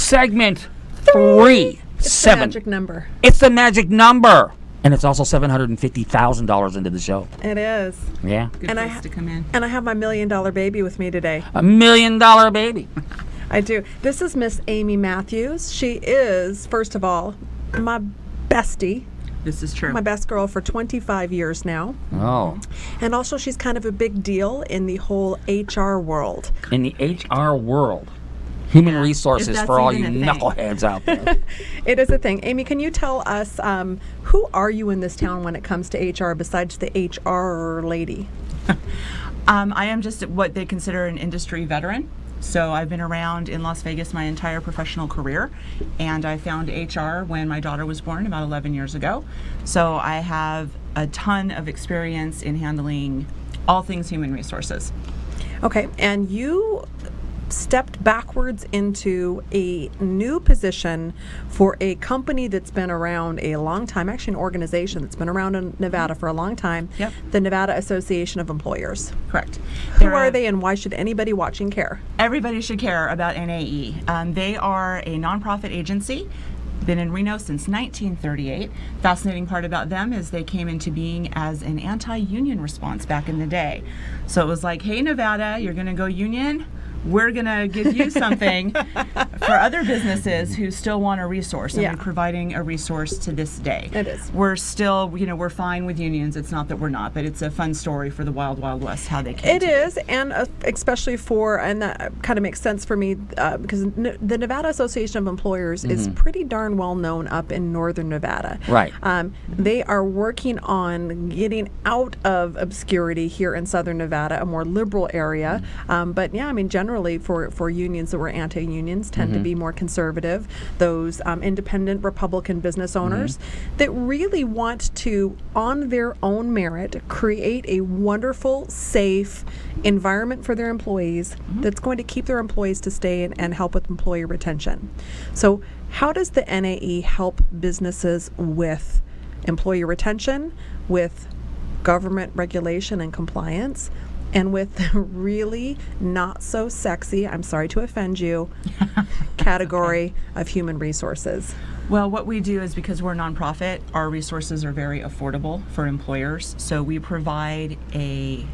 Segment 3. It's the magic number. It's the magic number. And it's also $750,000 into the show. It is. Yeah. Good place to come in. And I have my $1 million baby with me today. $1 million baby. I do. This is Miss Amy Matthews. She is, first of all, my bestie. This is true. My best girl for 25 years now. Oh. And also she's kind of a big deal in the whole HR world. In the HR world. Human resources If that's for all you even a thing. knuckleheads out there. It is a thing. Amy, can you tell us who are you in this town when it comes to HR besides the HR lady? I am just what they consider an industry veteran. So I've been around in Las Vegas my entire professional career, and I found HR when my daughter was born about 11 years ago. So I have a ton of experience in handling all things human resources. Okay, and you stepped backwards into a new position for a company that's been around a long time, actually an organization that's been around in Nevada for a long time, Yep. the Nevada Association of Employers. Correct. Who are they and why should anybody watching care? Everybody should care about NAE. They are a nonprofit agency. Been in Reno since 1938. Fascinating part about them is they came into being as an anti-union response back in the day. So it was like, hey Nevada, you're going to go union? We're going to give you something for other businesses who still want a resource, and Yeah. we're providing a resource to this day. It is. We're still, we're fine with unions. It's not that we're not, but it's a fun story for the Wild Wild West, how they came It to be. is, and especially for, and that kind of makes sense for me because the Nevada Association of Employers is pretty darn well known up in northern Nevada. Right. They are working on getting out of obscurity here in southern Nevada, a more liberal area. But yeah, I mean, generally for unions that were anti-unions tend to be more conservative. Those independent Republican business owners that really want to, on their own merit, create a wonderful, safe environment for their employees that's going to keep their employees to stay and help with employee retention. So how does the NAE help businesses with employee retention, with government regulation and compliance, and with the really not so sexy, I'm sorry to offend you, category of human resources? Well, what we do is, because we're a nonprofit, our resources are very affordable for employers. So we provide a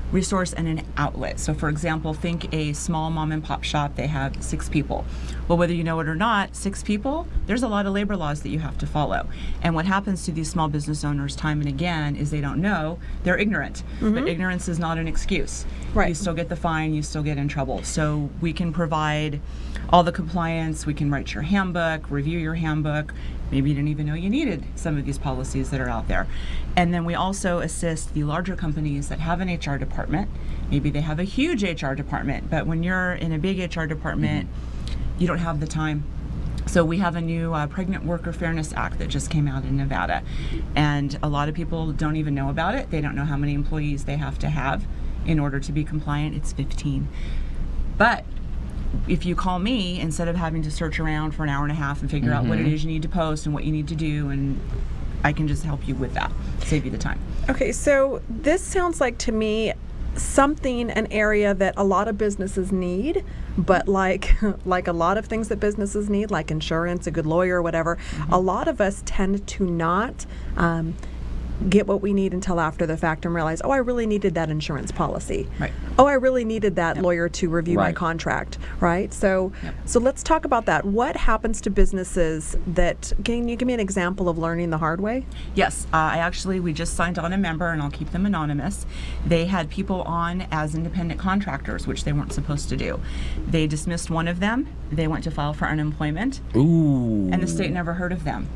resource and an outlet. So for example, think a small mom and pop shop, they have 6 people. Well, whether you know it or not, 6 people, there's a lot of labor laws that you have to follow. And what happens to these small business owners time and again is they don't know, they're ignorant. But ignorance is not an excuse. Right. You still get the fine, you still get in trouble. So we can provide all the compliance, we can write your handbook, review your handbook. Maybe you didn't even know you needed some of these policies that are out there. And then we also assist the larger companies that have an HR department. Maybe they have a huge HR department, but when you're in a big HR department, you don't have the time. So we have a new Pregnant Worker Fairness Act that just came out in Nevada. And a lot of people don't even know about it. They don't know how many employees they have to have in order to be compliant. It's 15. But if you call me, instead of having to search around for an hour and a half and figure out what it is you need to post and what you need to do, and I can just help you with that, save you the time. Okay, so this sounds like to me an area that a lot of businesses need, but like a lot of things that businesses need, like insurance, a good lawyer, whatever, a lot of us tend to not get what we need until after the fact and realize, oh, I really needed that insurance policy. Right. Oh, I really needed that lawyer to review my Right. contract, right? So so let's talk about that. What happens to businesses that, can you give me an example of learning the hard way? Yes, we just signed on a member, and I'll keep them anonymous. They had people on as independent contractors, which they weren't supposed to do. They dismissed one of them. They went to file for unemployment, Ooh. and the state never heard of them.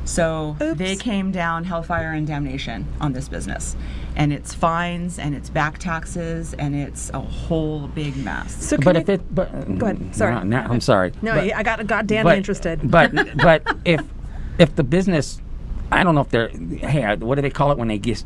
So Oops. they came down hellfire and damnation on this business. And it's fines, and it's back taxes, and it's a whole big mess. So But can if you, it, but Go ahead. Sorry. No, I'm sorry. no, But- I got Dan but- interested. But if the business, I don't know if they're, hey, what do they call it when they get,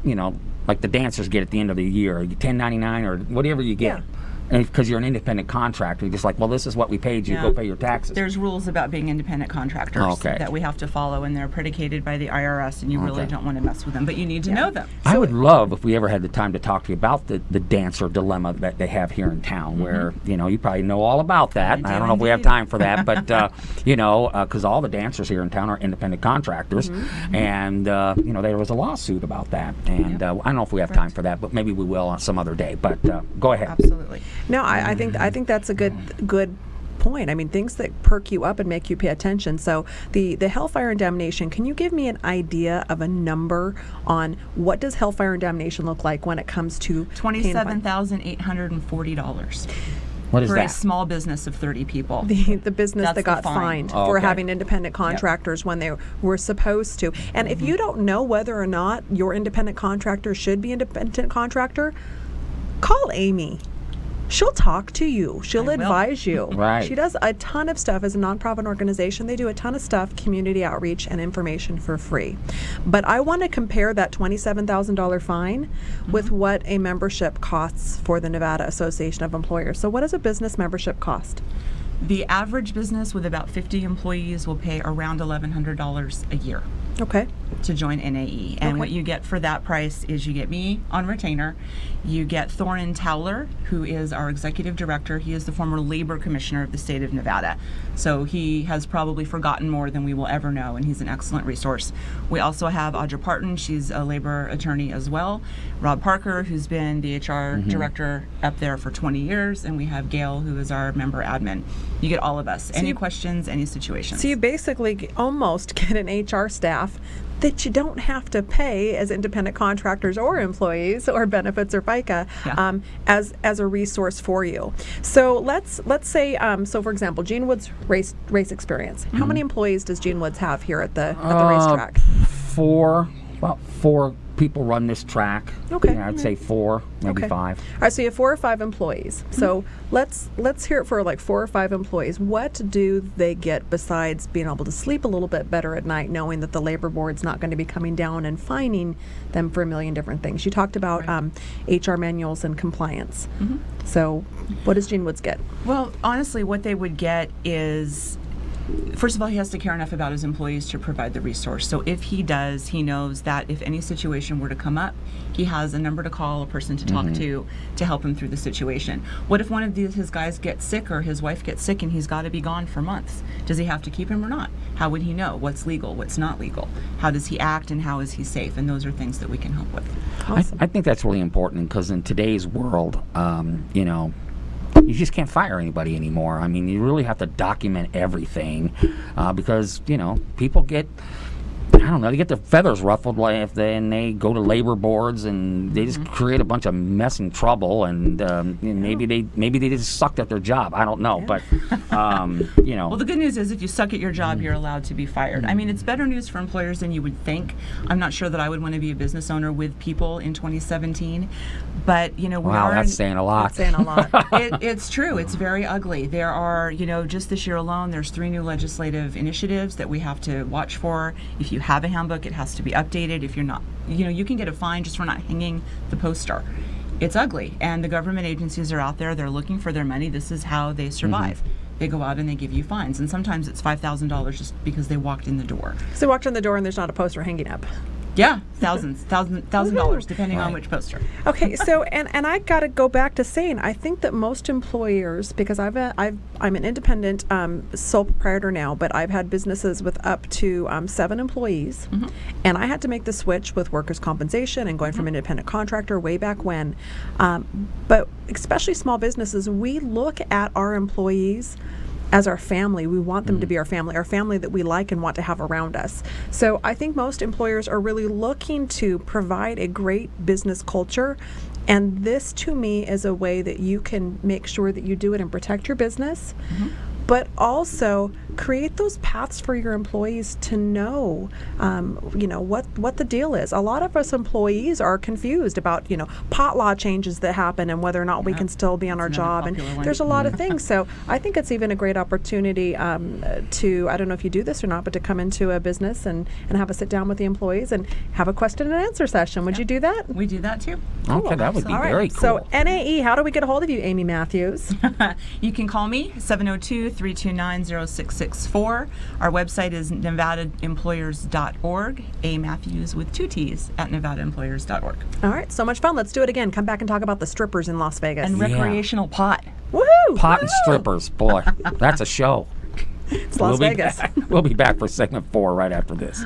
like the dancers get at the end of the year, 1099 or whatever you get. because you're an independent contractor, you're just like, well, this is what we paid you. Yeah. Go pay your taxes. There's rules about being independent contractors Okay. that we have to follow, and they're predicated by the IRS, and you really Okay. don't want to mess with them, but you need to know them. I would love if we ever had the time to talk to you about the dancer dilemma that they have here in town, where, you probably know all about that. I I do don't know if we have indeed. time for that, but, because all the dancers here in town are independent contractors, and, there was a lawsuit about that. And I don't know if we have time for that, but maybe we will on some other day. But go ahead. Absolutely. No, I think that's a good point. I mean, things that perk you up and make you pay attention. So the hellfire indemnification, can you give me an idea of a number on what does hellfire indemnification look like when it comes to paying a fine? $27,840 What is for that? a small business of 30 people. The business That's that the got fine. fined Oh, for okay. having independent contractors when they were supposed to. And if you don't know whether or not your independent contractor should be independent contractor, call Amy. She'll talk to you. She'll I will. advise you. Right. She does a ton of stuff as a nonprofit organization. They do a ton of stuff, community outreach and information for free. But I want to compare that $27,000 fine with what a membership costs for the Nevada Association of Employers. So what does a business membership cost? The average business with about 50 employees will pay around $1,100 a year Okay. to join NAE. And Okay. what you get for that price is you get me on retainer, you get Thorin Towler, who is our executive director. He is the former labor commissioner of the state of Nevada. So he has probably forgotten more than we will ever know, and he's an excellent resource. We also have Audra Parton, she's a labor attorney as well. Rob Parker, who's been the HR director up there for 20 years, and we have Gail, who is our member admin. You get all of us. Any questions, any situations. So you basically almost get an HR staff that you don't have to pay as independent contractors or employees or benefits or FICA Yeah. as a resource for you. So let's say so for example, Gene Woods race experience. How many employees does Gene Woods have here at the racetrack? About four people run this track. Okay. Yeah, I'd say 4, maybe Okay. 5. All right, so you have 4 or 5 employees. So let's hear it for like 4 or 5 employees. What do they get besides being able to sleep a little bit better at night, knowing that the labor board's not going to be coming down and fining them for a million different things? You talked about HR manuals and compliance. So what does Gene Woods get? Well, honestly, what they would get is, first of all, he has to care enough about his employees to provide the resource. So if he does, he knows that if any situation were to come up, he has a number to call, a person to talk to help him through the situation. What if one of his guys gets sick or his wife gets sick and he's got to be gone for months? Does he have to keep him or not? How would he know what's legal, what's not legal? How does he act and how is he safe? And those are things that we can help with. I think that's really important because in today's world, you just can't fire anybody anymore. I mean, you really have to document everything because, people get, they get their feathers ruffled if they go to labor boards and they just create a bunch of mess and trouble and maybe they just sucked at their job. I don't know, but, Well, the good news is if you suck at your job, you're allowed to be fired. I mean, it's better news for employers than you would think. I'm not sure that I would want to be a business owner with people in 2017, but, we wow, are... that's saying a lot. That's saying a lot. It's true. It's very ugly. There are, just this year alone, there's 3 new legislative initiatives that we have to watch for. If you have a handbook, it has to be updated. If you're not, you can get a fine just for not hanging the poster. It's ugly. And the government agencies are out there. They're looking for their money. This is how they survive. They go out and they give you fines. And sometimes it's $5,000 just because they walked in the door. So you walked in the door and there's not a poster hanging up. Yeah, $1,000 depending on which poster. Okay, so and I got to go back to saying I think that most employers, because I'm an independent sole proprietor now, but I've had businesses with up to 7 employees, and I had to make the switch with workers' compensation and going from independent contractor way back when. But especially small businesses, we look at our employees as our family. We want them to be our family that we like and want to have around us. So I think most employers are really looking to provide a great business culture. And this to me is a way that you can make sure that you do it and protect your business, but also create those paths for your employees to know, what the deal is. A lot of us employees are confused about, pot law changes that happen and whether or not we can still be on our another job. And popular one. there's a lot of things. So I think it's even a great opportunity to, I don't know if you do this or not, but to come into a business and have a sit down with the employees and have a question and answer session. Would you do that? We do that too. Okay, that would be All right. very cool. So NAE, how do we get a hold of you, Amy Matthews? You can call me 702-329-0664. Our website is nevadaemployers.org. A Matthews with 2 T's at nevadaemployers.org. All right, so much fun. Let's do it again. Come back and talk about the strippers in Las Vegas. And recreational pot. Woohoo! Pot and strippers, boy, that's a show. It's Las Vegas. We'll be back for segment 4 right after this.